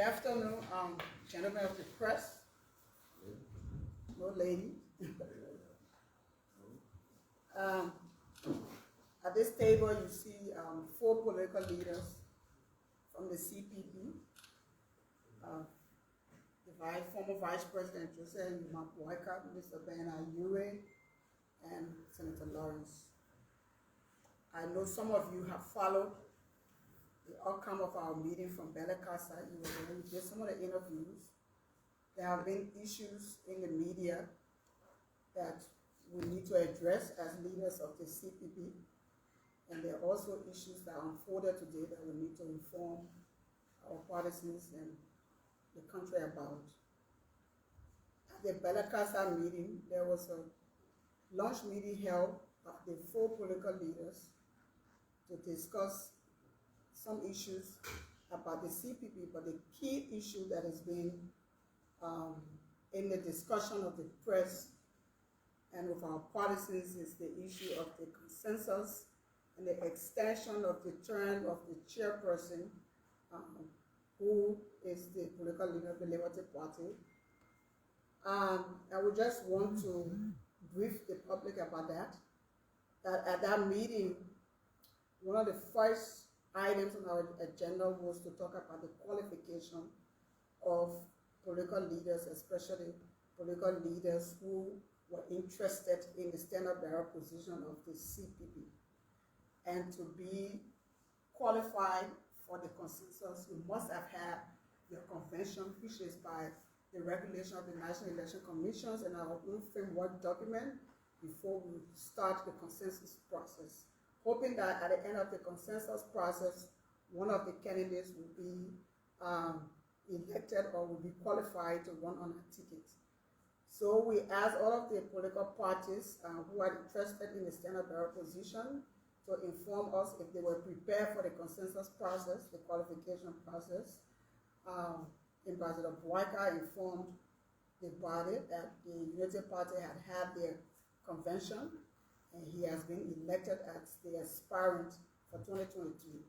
afternoon, gentlemen of the press, no ladies. At this table, you see 4 political leaders from the CPP. The former Vice President Joseph Nyonblee Karnga-Lawrence, Mr. Karnga-Lawrence, and Senator Lawrence. I know some of you have followed the outcome of our meeting from Belacasa. You were there, you did some of the interviews. There have been issues in the media that we need to address as leaders of the CPP. And there are also issues that unfolded today that we need to inform our partisans and the country about. At the Belacasa meeting, there was a lunch meeting held by the 4 political leaders to discuss some issues about the CPP, but the key issue that has been in the discussion of the press and with our partisans is the issue of the consensus and the extension of the term of the chairperson, who is the political leader of the Liberty Party. I would just want to brief the public about that at that meeting, one of the first items on our agenda was to talk about the qualification of political leaders, especially political leaders who were interested in the standard-bearer position of the CPP. And to be qualified for the consensus, you must have had your convention, which is by the regulation of the National Election Commissions and our own framework document before we start the consensus process. Hoping that at the end of the consensus process, one of the candidates will be elected or will be qualified to run on a ticket. So we asked all of the political parties who are interested in the standard-bearer position to inform us if they were prepared for the consensus process, the qualification process. Ambassador Boyka informed the body that the Unity Party had their convention, and he has been elected as the aspirant for 2023.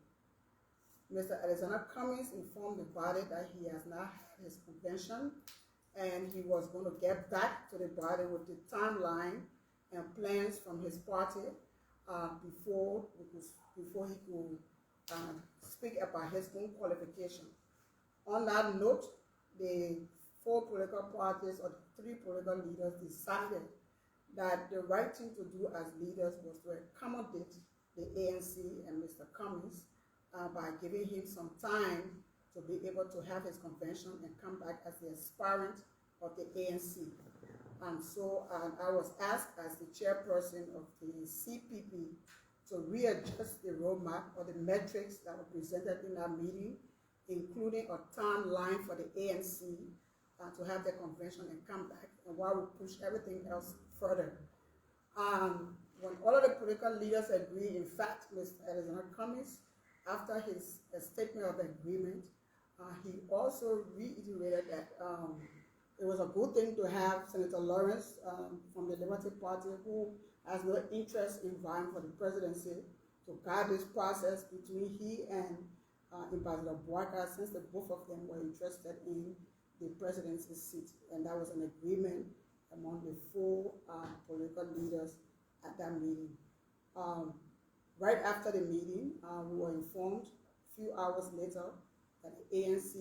Mr. Alexander Cummings informed the body that he has now had his convention, and he was going to get back to the body with the timeline and plans from his party before he could speak about his own qualification. On that note, the 4 political parties or 3 political leaders decided that the right thing to do as leaders was to accommodate the ANC and Mr. Cummings by giving him some time to be able to have his convention and come back as the aspirant of the ANC. And so I was asked as the chairperson of the CPP to readjust the roadmap or the metrics that were presented in that meeting, including a timeline for the ANC to have the convention and come back, and while we push everything else further. When all of the political leaders agreed, in fact, Mr. Alexander Cummings, after his statement of agreement, he also reiterated that it was a good thing to have Senator Lawrence from the Liberty Party, who has no interest in vying for the presidency, to guide this process between he and Ambassador Boyka, since the both of them were interested in the presidency seat. And that was an agreement among the 4 political leaders at that meeting. Right after the meeting, we were informed a few hours later that the ANC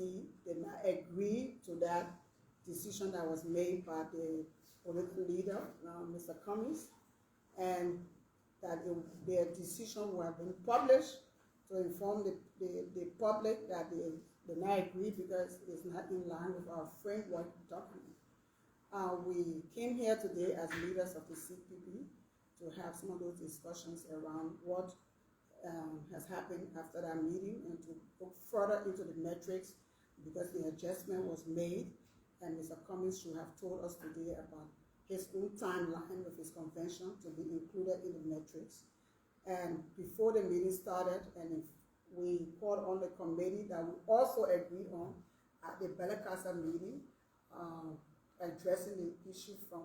did not agree to that decision that was made by the political leader, Mr. Cummings, and that their decision would have been published to inform the public that they did not agree because it's not in line with our framework document. We came here today as leaders of the CPP to have some of those discussions around what has happened after that meeting and to go further into the metrics, because the adjustment was made, and Mr. Cummings should have told us today about his own timeline with his convention to be included in the metrics. And before the meeting started, and we called on the committee that we also agreed on at the Belacasa meeting, addressing the issue from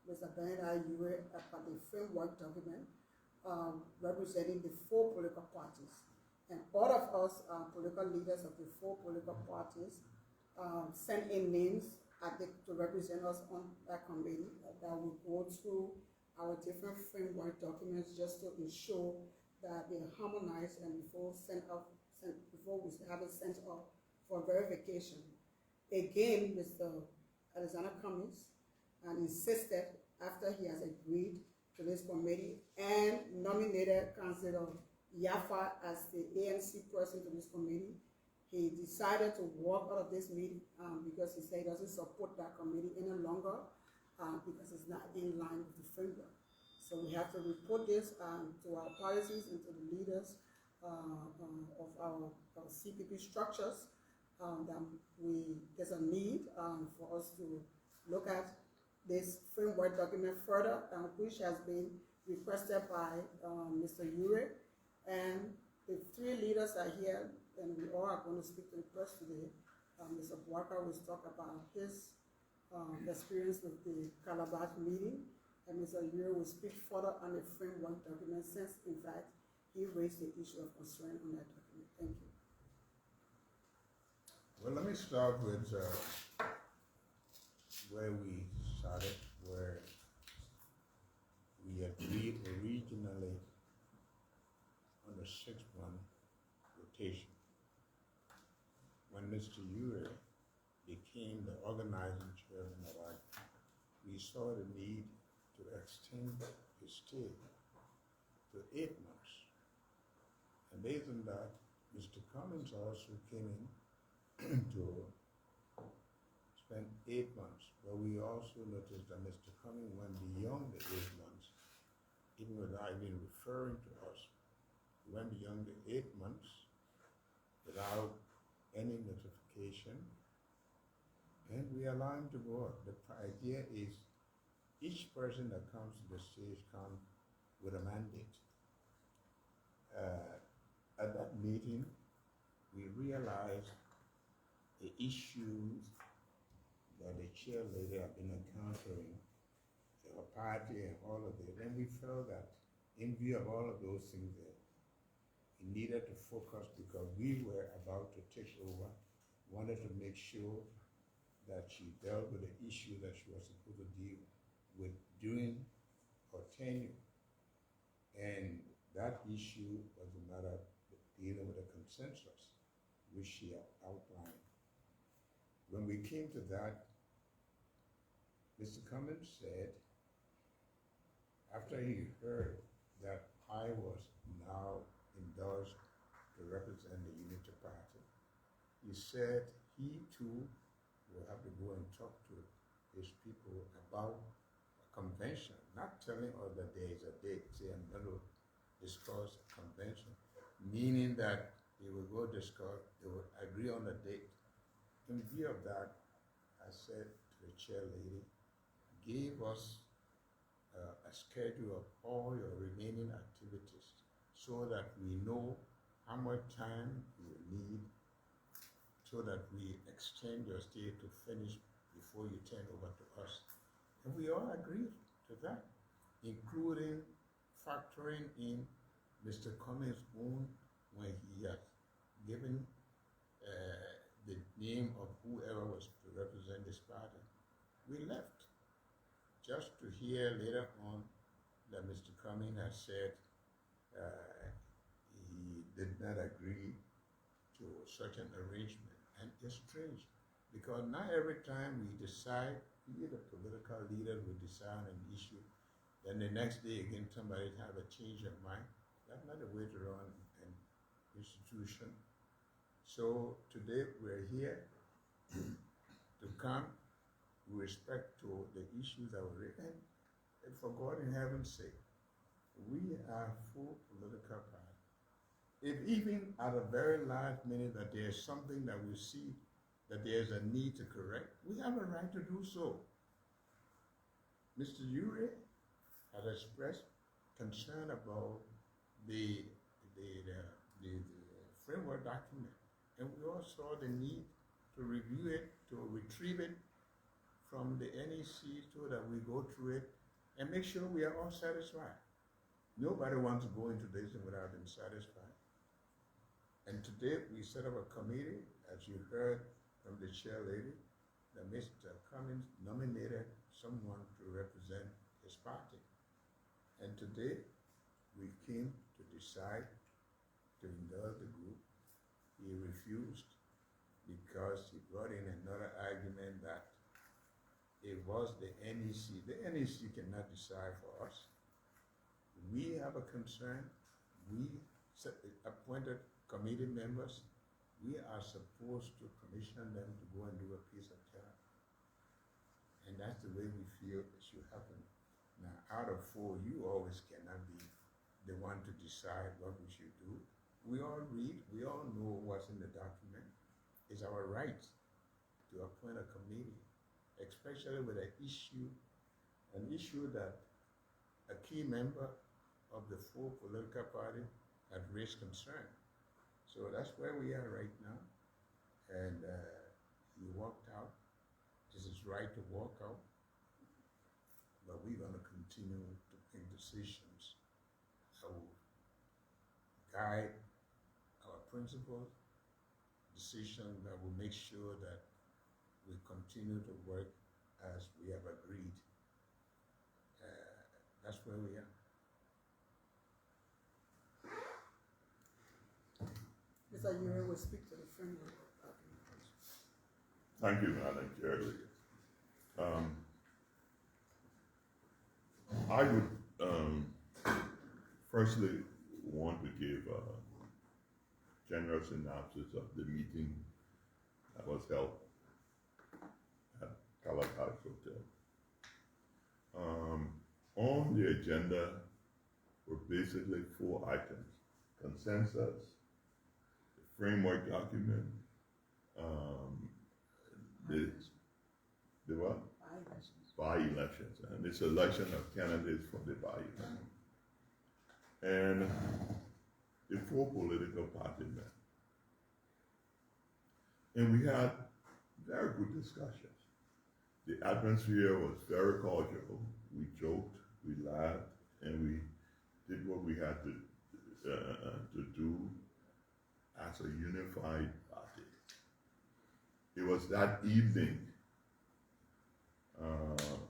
Mr. Karnga-Lawrence about the framework document, representing the 4 political parties. And all of us political leaders of the 4 political parties sent in names to represent us on that committee that will go through our different framework documents just to ensure that they're harmonized and before we have it sent off for verification. Again, Mr. Alexander Cummings insisted after he has agreed to this committee and nominated Councilor Yafa as the ANC person to this committee, he decided to walk out of this meeting because he said he doesn't support that committee any longer because it's not in line with the framework. So we have to report this to our policies and to the leaders of our CPP structures that there's a need for us to look at this framework document further, which has been requested by Mr. Ure, and the three leaders are here, and we all are going to speak to the press today. Mr. Walker will talk about his experience with the Calabash meeting, and Mr. Ure will speak further on the framework document since, in fact, he raised the issue of concern on that document. Thank you. Well, let me start with where we started, where we agreed originally on the 6-month rotation. When Mr. Ure became the organizing chairman of our, we saw the need to extend his stay to 8 months. And based on that, Mr. Cummings also came in to spend 8 months. But we also noticed that Mr. Cummings went beyond the 8 months, even without even referring to us. He went beyond the 8 months without any notification, and we allow him to go. The idea is each person that comes to the stage comes with a mandate. At that meeting, we realized the issues that the chair lady had been encountering, her party and all of it, and we felt that in view of all of those things there, we needed to focus because we were about to take over, wanted to make sure that she dealt with the issue that she was supposed to deal with during her tenure. And that issue was a matter of dealing with a consensus, which she outlined. When we came to that, Mr. Cummings said, after he heard that I was now endorsed to represent the Unity Party, he said he too will have to go and talk to his people about a convention, not telling us that there is a date, say I'm going to discuss a convention, meaning that they will go discuss, they will agree on a date. In view of that, I said to the chair lady, give us a schedule of all your remaining activities so that we know how much time you need so that we extend your stay to finish before you turn over to us. And we all agreed to that, including factoring in Mr. Cummings' own when he had given the name of whoever was to represent this party. We left just to hear later on that Mr. Cummings has said he did not agree to such an arrangement. And it's strange because not every time we decide, we the political leaders will decide on an issue, then the next day again somebody have a change of mind. That's not the way to run an institution. So today we're here to come with respect to the issues that were written. And for God in heaven's sake, we are full political party. If even at a very last minute that there's something that we see that there's a need to correct, we have a right to do so. Mr. Ure has expressed concern about the framework document, and we all saw the need to review it, to retrieve it from the NEC so that we go through it and make sure we are all satisfied. Nobody wants to go into this without being satisfied. And today we set up a committee, as you heard from the chair lady that Mr. Cummings nominated someone to represent his party. And today, we came to decide to endorse the group. He refused because he brought in another argument that it was the NEC. The NEC cannot decide for us. We have a concern. We appointed committee members. We are supposed to commission them to go and do a piece of job. And that's the way we feel it should happen. Now, out of 4, you always cannot be the one to decide what we should do. We all read, we all know what's in the document. It's our right to appoint a committee, especially with an issue that a key member of the 4 political parties had raised concern. So that's where we are right now. And he walked out. This is right to walk out. But we're going to continue to make decisions that will guide our principles, decisions that will make sure that we continue to work as we have agreed. That's where we are. Mr. Ure will speak to the framework document. Thank you, Madam Chair. I would firstly want to give a general synopsis of the meeting that was held at Calabash Hotel. On the agenda were basically 4 items: consensus, the framework document, the what? By-elections, and the selection of candidates from the by-election, and the 4 political party men. And we had very good discussions. The atmosphere was very cordial. We joked, we laughed, and we did what we had to do as a unified party. It was that evening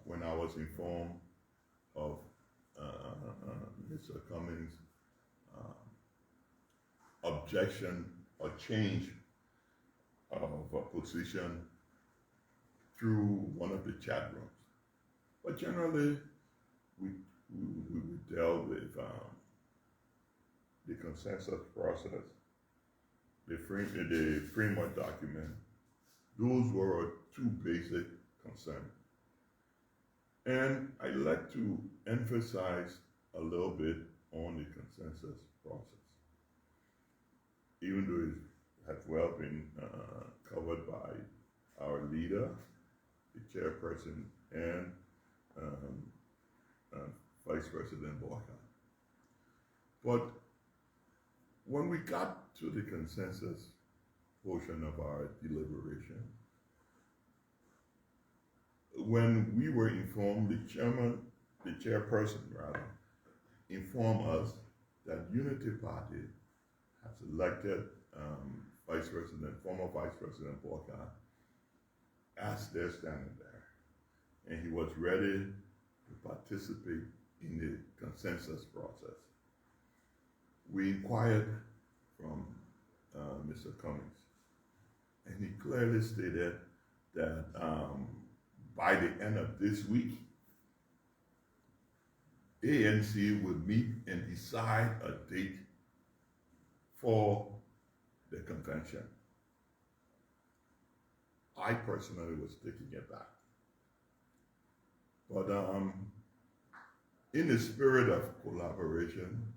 when I was informed of Mr. Cummings' objection or change of a position through one of the chat rooms. But generally, we dealt with the consensus process, the framework document. Those were our 2 basic concerns. And I'd like to emphasize a little bit on the consensus process, even though it has well been covered by our leader, the chairperson, and Vice President Walker. But when we got to the consensus portion of our deliberation, when we were informed, the chairperson informed us that Unity Party has elected former Vice President Walker as their standing bearer, and he was ready to participate in the consensus process. We inquired from Mr. Cummings, and he clearly stated that by the end of this week, ANC would meet and decide a date for the convention. I personally was taking it back. But in the spirit of collaboration,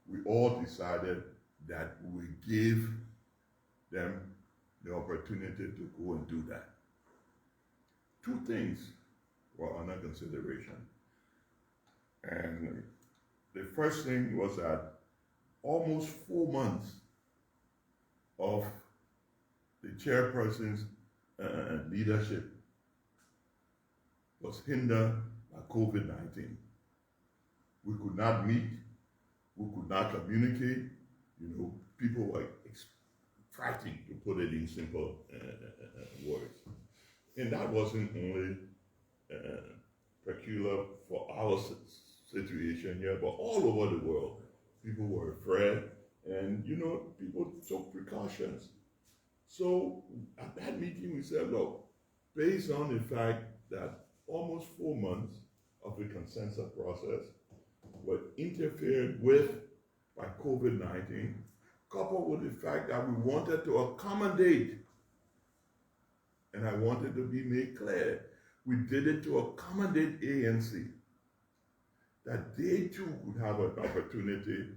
we all decided that we give them the opportunity to go and do that. 2 things were under consideration. And the first thing was that almost 4 months of the chairperson's leadership was hindered by COVID-19. We could not meet, we could not communicate. People were fighting, to put it in simple words. And that wasn't only peculiar for our situation here, but all over the world. People were afraid, and people took precautions. So at that meeting, we said, look, based on the fact that almost 4 months of the consensus process were interfered with by COVID-19, coupled with the fact that we wanted to accommodate, and I wanted to be made clear, we did it to accommodate ANC, that they too would have an opportunity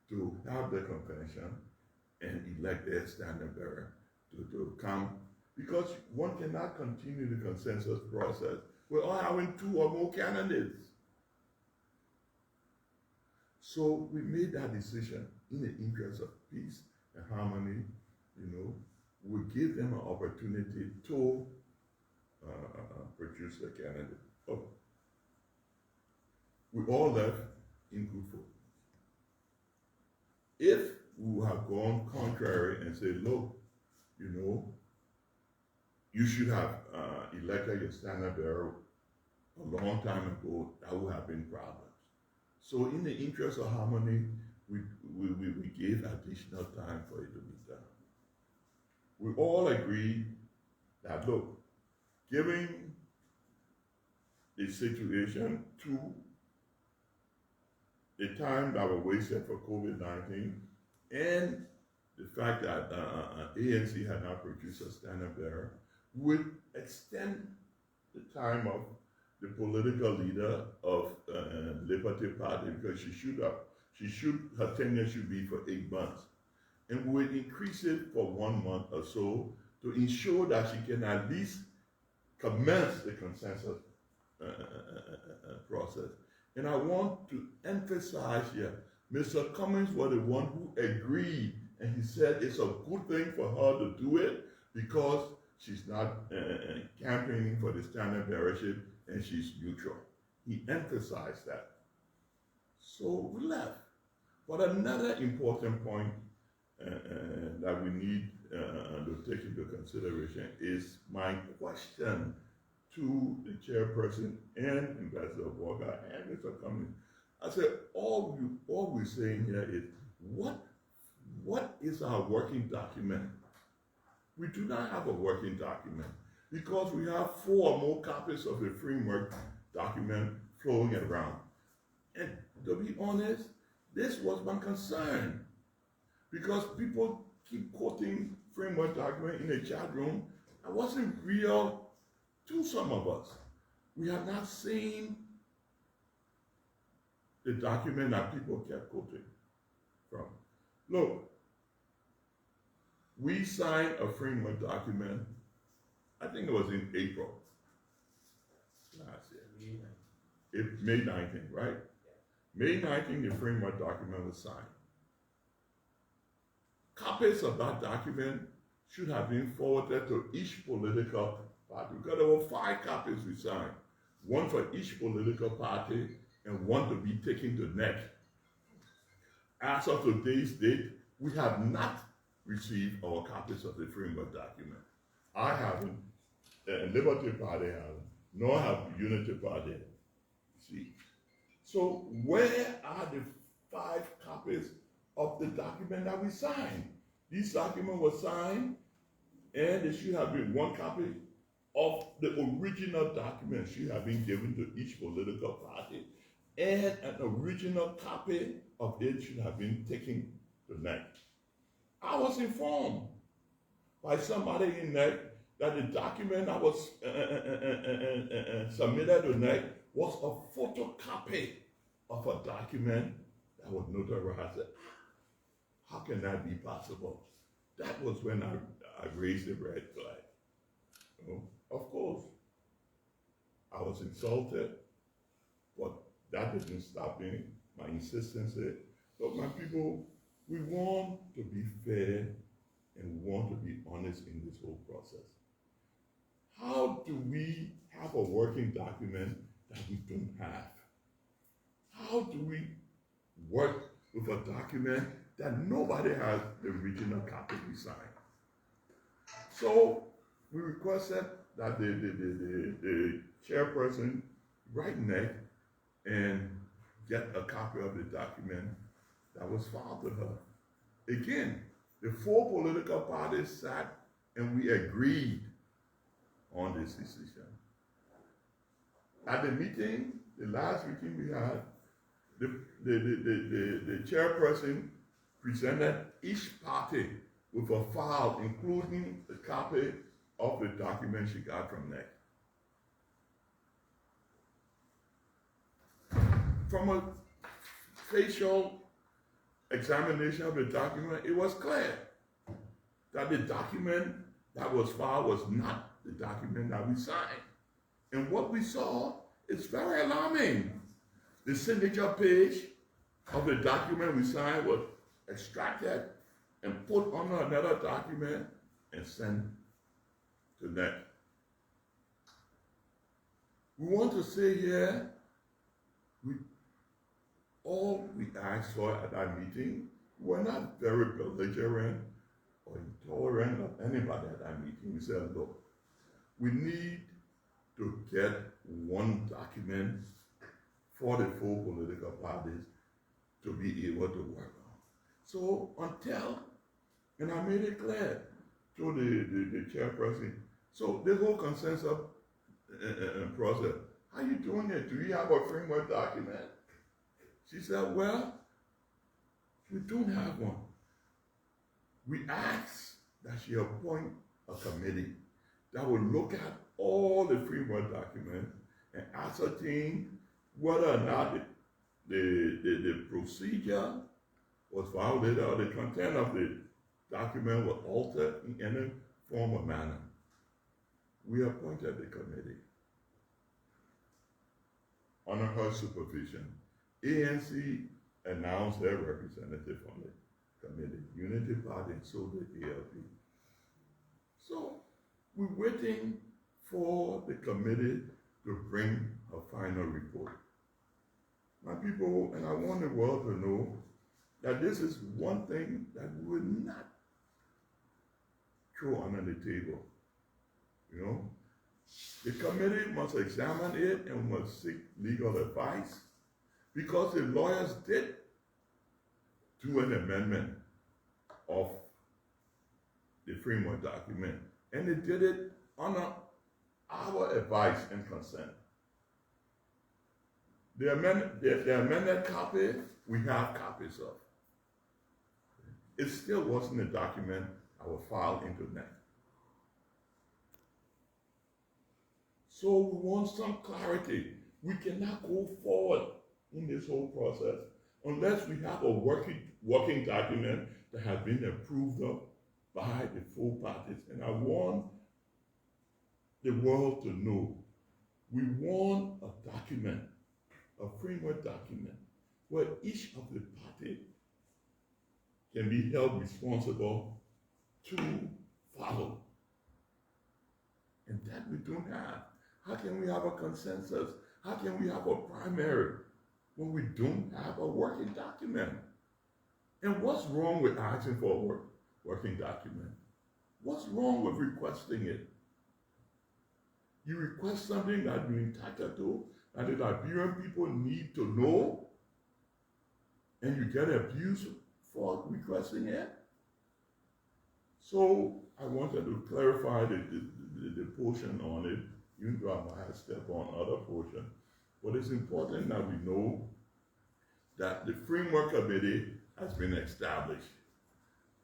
to have the convention and elect their standard bearer to come, because one cannot continue the consensus process without having 2 or more candidates. So we made that decision in the interest of peace and harmony. We give them an opportunity to produce a candidate. Oh. We all left in good faith. If we have gone contrary and said, look, you should have elected your standard bearer a long time ago, that would have been problems. So in the interest of harmony, we gave additional time for it to be done. We all agreed that, look, given the situation to the time that was wasted for COVID-19 and the fact that ANC had not produced a standard bearer, would extend the time of the political leader of Liberty Party, because her tenure should be for 8 months, and we would increase it for 1 month or so to ensure that she can at least commence the consensus process. And I want to emphasize here, Mr. Cummings was the one who agreed, and he said it's a good thing for her to do it because she's not campaigning for the standard bearership and she's neutral. He emphasized that. So we left. But another important point that we need to take into consideration is my question to the chairperson and Ambassador Walker and Mr. Cummings. I said, all we're saying here is, what is our working document? We do not have a working document because we have 4 or more copies of the framework document flowing around. And to be honest, this was my concern, because people keep quoting framework document in the chat room. I wasn't real to some of us. We have not seen the document that people kept quoting from. Look, we signed a framework document, I think it was in April last year. May 19th, right? May 19th, the framework document was signed. Copies of that document should have been forwarded to each political party, because there were 5 copies we signed, 1 for each political party and 1 to be taken to NEC. As of today's date, we have not received our copies of the framework document. I haven't, Liberty Party hasn't, nor have Unity Party. See, so where are the 5 copies of the document that we signed? These documents were signed, and there should have been 1 copy of the original document should have been given to each political party, and an original copy of it should have been taken to NEC. I was informed by somebody in NEC that the document that was submitted to NEC was a photocopy of a document that was notarized. How can that be possible? That was when I raised the red flag. Of course, I was insulted, but that didn't stop me. My insistence is, look, my people, we want to be fair and we want to be honest in this whole process. How do we have a working document that we don't have? How do we work with a document that nobody has the original copy we signed? So we requested that the chairperson write next and get a copy of the document that was filed to her. Again, the four political parties sat and we agreed on this decision. At the meeting, the last meeting we had, the chairperson presented each party with a file, including a copy of the document she got from NEC. From a facial examination of the document, it was clear that the document that was filed was not the document that we signed. And what we saw is very alarming. The signature page of the document we signed was extracted and put on another document and sent to NEC. We want to say here, all we asked for at that meeting, we were not very belligerent or intolerant of anybody at that meeting. We said, look, we need to get one document for the four political parties to be able to work on. So until, and I made it clear to the chairperson, so this whole consensus process, how you doing it? Do you have a framework document? She said, well, we don't have one. We asked that she appoint a committee that will look at all the framework documents and ascertain whether or not the procedure was violated or the content of the document was altered in any form or manner. We appointed the committee. Under her supervision, ANC announced their representative on the committee, Unity Party, and so did ALP. So we're waiting for the committee to bring a final report. My people, and I want the world to know that this is one thing that we will not throw under the table. You know, the committee must examine it and must seek legal advice, because the lawyers did do an amendment of the framework document, and they did it under our advice and consent. The amended copy, we have copies of. It still wasn't a document that was filed into NEC. So we want some clarity. We cannot go forward in this whole process unless we have a working document that has been approved of by the full parties. And I want the world to know, we want a document, a framework document, where each of the parties can be held responsible to follow. And that we don't have. How can we have a consensus? How can we have a primary when we don't have a working document? And what's wrong with asking for a working document? What's wrong with requesting it? You request something that you're entitled to, that the Liberian people need to know, and you get abused for requesting it? So I wanted to clarify the portion on it, even though I might have stepped on other portion. But it's important that we know that the framework committee has been established,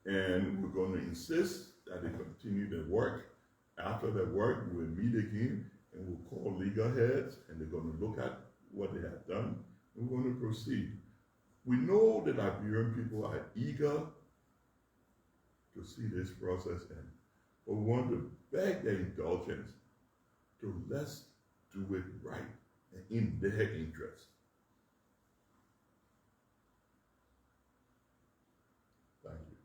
and we're going to insist that they continue their work. After their work, we will meet again, and we'll call legal heads, and they're going to look at what they have done, and we're going to proceed. We know that Liberian people are eager to see this process end, but we want to beg their indulgence to let's do it right and in their interest. Thank you.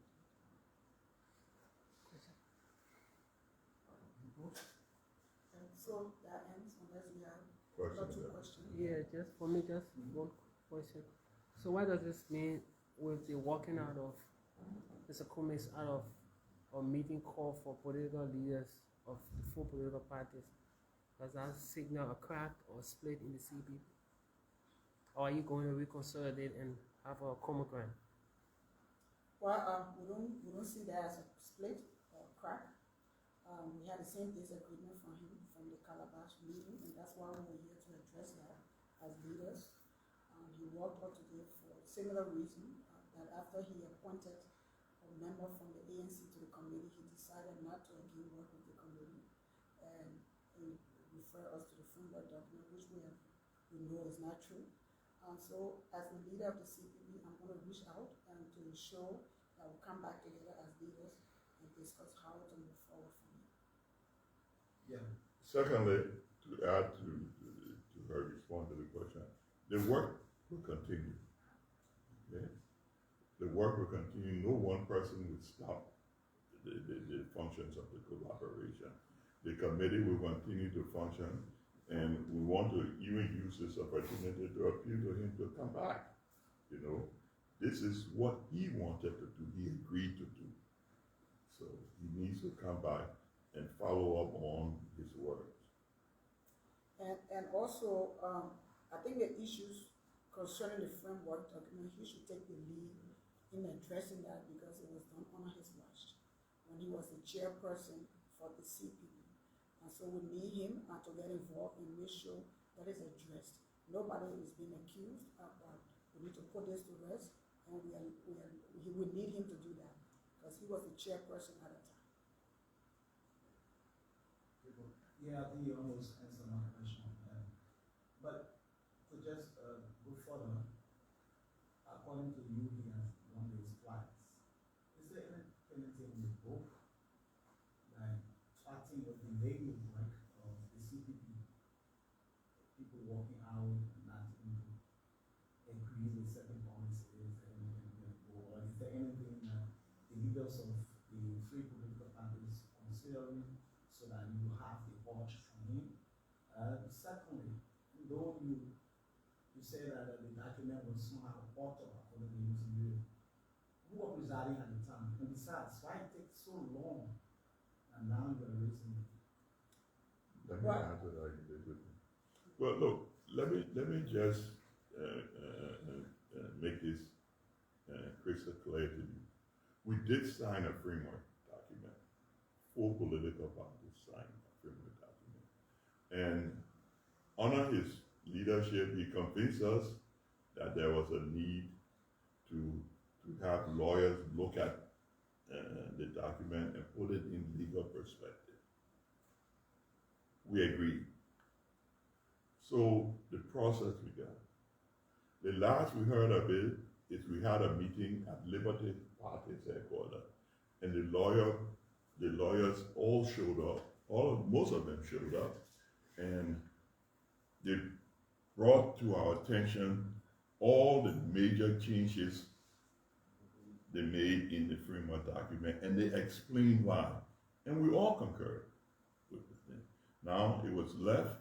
And so that ends unless we have Questions? two questions. Yeah, just for me, just one question. So what does this mean with the walking out of Mr. Cummings out of a meeting call for political leaders of the 4 political parties? Does that signal a crack or a split in the CPP? Or are you going to reconsolidate and have a common ground? Well, we don't see that as a split or crack. We had the same disagreement from him from the Calabash meeting, and that's why we were here to address that as leaders. He walked out today for a similar reason, that after he appointed a member from the ANC to the committee, he decided not to again work with the committee and refer us to the framework document, which we know is not true. So as the leader of the CPP, I'm going to reach out and to ensure that we'll come back together as leaders and discuss how to move forward from here. Yeah. Secondly, to add to her response to the question, the work will continue. Okay? The work will continue. No one person will stop the functions of the collaboration. The committee will continue to function, and we want to even use this opportunity to appeal to him to come back. You know, this is what he wanted to do. He agreed to do. So he needs to come back and follow up on his words. And also, I think the issues concerning the framework document, he should take the lead in addressing that because it was done under his watch when he was the chairperson for the CPP. And so we need him to get involved and make sure that is addressed. Nobody is being accused, but we need to put this to rest, and we need him to do that because he was the chairperson at the time. Yeah, I think you almost answered my question. But to just go further, according to you, he has won these flights. Is there anything in the book, like starting with the daily work of the CPP, people walking out and not even agree with certain policies, or is there anything that the leaders of the 3 political parties considering so that you have the watch from him? Secondly, though you say that the document was somehow authored according to you, who was presiding at the time? And besides, why it takes so long and now you are raising it? Let me answer that individually. Well, look, let me just make this crystal clear to you. We did sign a framework document. 4 political parties signed a framework document. And under his leadership, he convinced us that there was a need to have lawyers look at the document and put it in legal perspective. We agreed. So the process began. The last we heard of it is we had a meeting at Liberty Party's headquarters, and the lawyers all showed up. Most of them showed up, and they brought to our attention all the major changes they made in the framework document, and they explained why. And we all concurred with them. Now it was left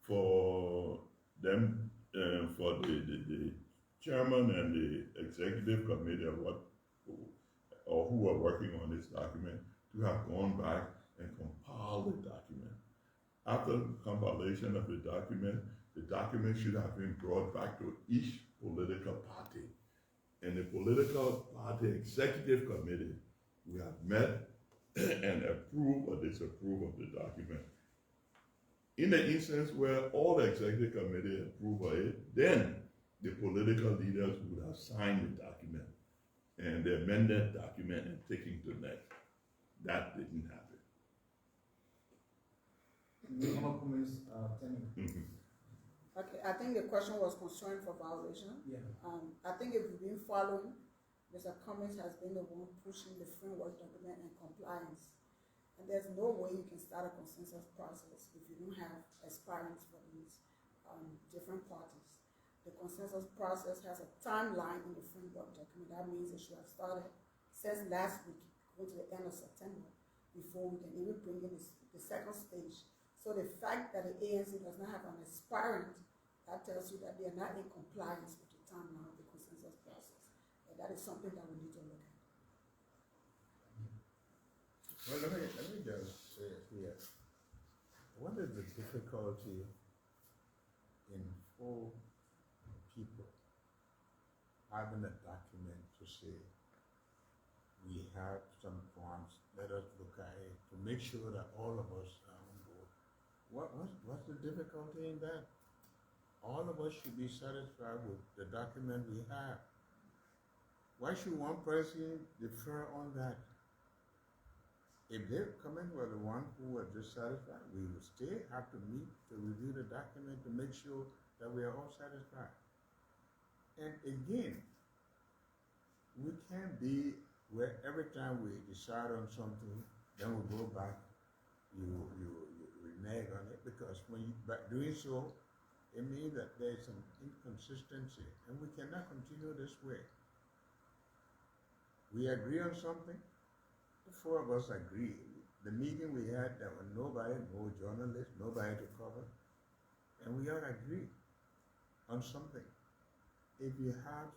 for them, for the chairman and the executive committee who were working on this document to have gone back and compiled the document. After compilation of the document should have been brought back to each political party. And the political party executive committee, we have met and approve or disapprove of the document. In the instance where all the executive committee approve of it, then the political leaders would have signed the document and the amended document and taken to next. That didn't happen. Okay, I think the question was concerned for violation. Yeah. I think if you've been following, Mr. Cummings has been the one pushing the framework document and compliance. And there's no way you can start a consensus process if you don't have aspirants for these different parties. The consensus process has a timeline in the framework document. That means it should have started since last week, going to the end of September, before we can even bring in the second stage. So the fact that the ANC does not have an aspirant, that tells you that they are not in compliance with the timeline of the consensus process. And that is something that we need to look at. Well, let me just say it here. What is the difficulty in four people having a document to say we have some forms, let us look at it to make sure that all of us are on board? What's the difficulty in that? All of us should be satisfied with the document we have. Why should one person defer on that? If they come in were the one who were dissatisfied, we will still have to meet to review the document to make sure that we are all satisfied. And again, we can't be where every time we decide on something, then we go back, you renege on it, because when you, by doing so, it means that there is some inconsistency, and we cannot continue this way. We agree on something, the four of us agree. The meeting we had, there were nobody, no journalists, nobody to cover, and we all agree on something. If you have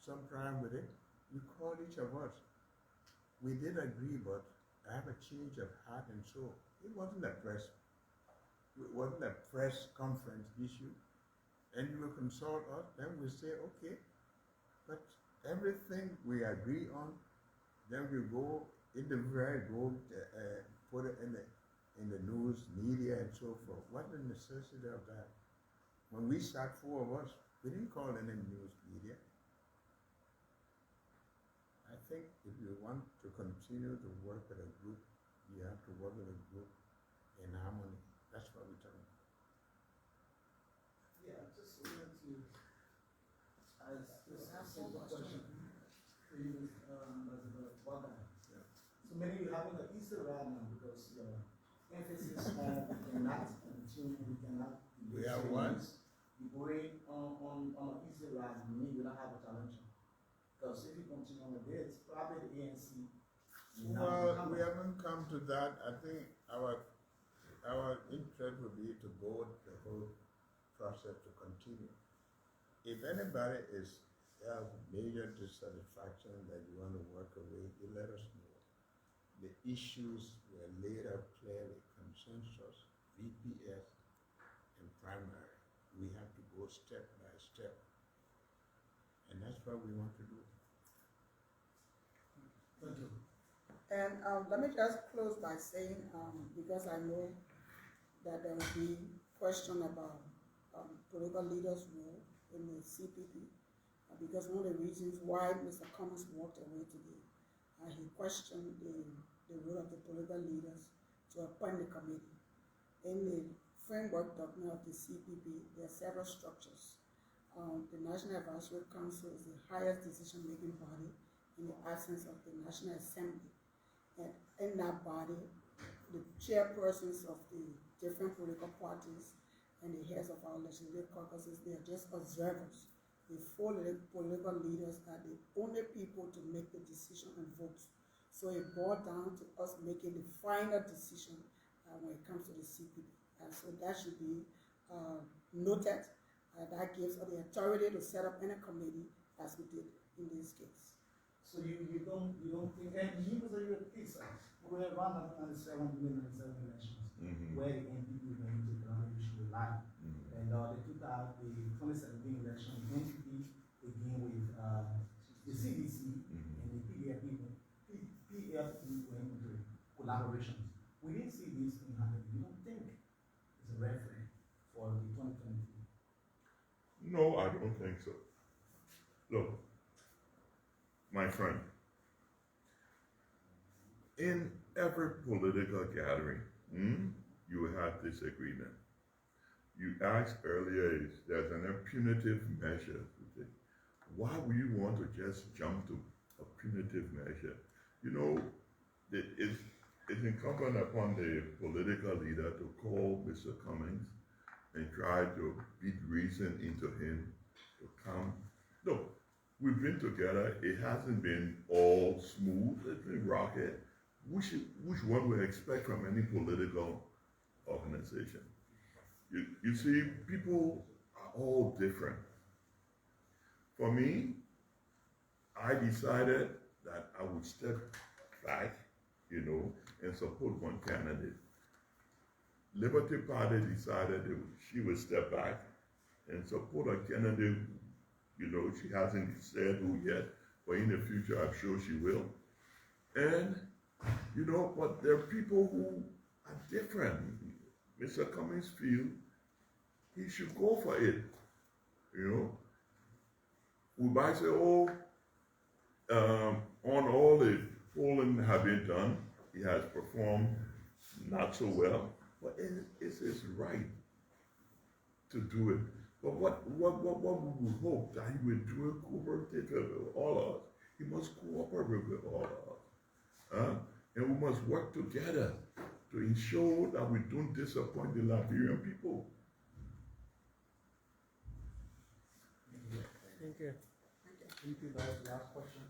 some problem with it, you call each of us. We did agree, but I have a change of heart and soul. It wasn't a press conference issue, and you will consult us, then we say, okay, but everything we agree on, then we go individually put it in the news, media, and so forth. What's the necessity of that? When we sat four of us, we didn't call any news media. I think if you want to continue to work with a group, you have to work with a group in harmony. That's what we're talking about. Yeah, just wanted to ask this Ask simple one question to you, as a Wagga. Yeah. So many you having an easy ride now because your emphasis on we cannot continue, we cannot. We have what? You going on an easy ride, you need to not have a challenge. Because if you continue on this, probably the ANC. will not Well, come we back. haven't come to that. I think our interest would be to go the whole process to continue. If anybody has major dissatisfaction that you want to work away, you let us know. The issues were laid out clearly: consensus, VPS, and primary. We have to go step by step, and that's what we want to do. Thank you. And let me just close by saying, because I know that there will be question about political leaders' role in the CPP, because one of the reasons why Mr. Cummings walked away today, he questioned the role of the political leaders to appoint the committee. In the framework document of the CPP, there are several structures. The National Advisory Council is the highest decision-making body in the absence of the National Assembly. And in that body, the chairpersons of the different political parties and the heads of our legislative caucuses, they are just observers. The four political leaders are the only people to make the decision and votes. So it boiled down to us making the final decision when it comes to the CPP. And so that should be noted. That gives us the authority to set up any committee as we did in this case. So you don't think, and you was a your case, we had run up 97 elections, where the NPP went to the issue line. And they took out the 2017 election, the NPP again with the CDC and the PFP went into collaborations. We didn't see this thing happen. You don't think it's a reference for the 2023? No, I don't think so. Look, my friend, in every political gathering, you will have disagreement. You asked earlier, is there's an punitive measure. Why would you want to just jump to a punitive measure? You know, it's incumbent upon the political leader to call Mr. Cummings and try to beat reason into him to come. Look, we've been together. It hasn't been all smooth. It's been rocky. Which one would expect from any political organization? You see, people are all different. For me, I decided that I would step back, you know, and support one candidate. Liberty Party decided that she would step back and support a candidate, you know, she hasn't said who yet, but in the future I'm sure she will. And, you know, but there are people who are different. Mr. Cummings feels he should go for it, you know. We might say, oh, on all the polling have been done, he has performed not so well, but it's his right to do it. But what we would hope that he would do it cooperatively with all of us. He must cooperate with all of us. And we must work together to ensure that we don't disappoint the Liberian people. Thank you. Thank you, guys. Last question.